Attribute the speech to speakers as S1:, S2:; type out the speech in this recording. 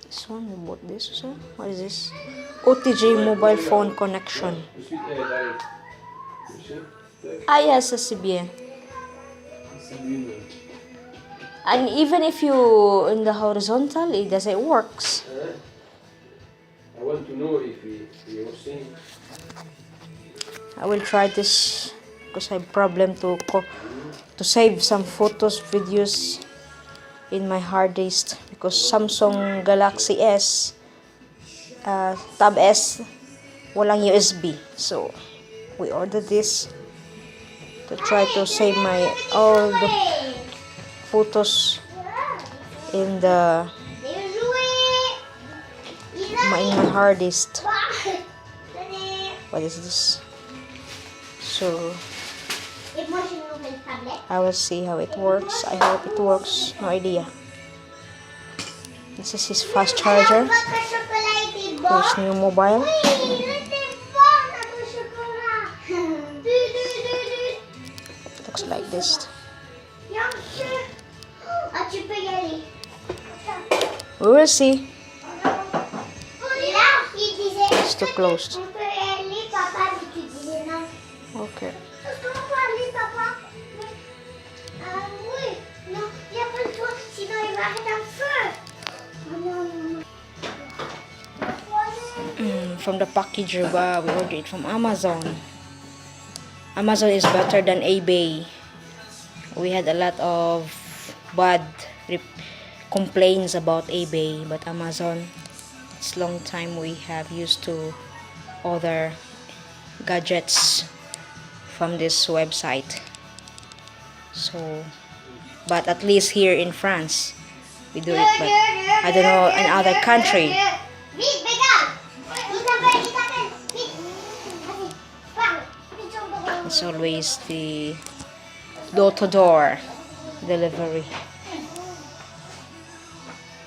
S1: This one, we bought this. So, what is this? OTG mobile phone connection. Ah, yes, c'est bien. And even if you in the horizontal, it doesn't works.
S2: I want to know if you're seeing.
S1: I will try this because I have problem to save some photos, videos in my hard disk because Samsung Galaxy S Tab S walang USB. So we ordered this to try to save my all the photos in my hard disk. What is this? So I will see how it works. I hope it works. No idea. This is his fast charger. His new mobile. Looks like this. We will see. It's too close. Okay. From the package, we ordered it from Amazon. Amazon is better than eBay. We had a lot of bad complaints about eBay, but Amazon, it's long time we have used to other gadgets from this website. So, but at least here in France, we do it, but I don't know in other country. It's always the door-to-door delivery.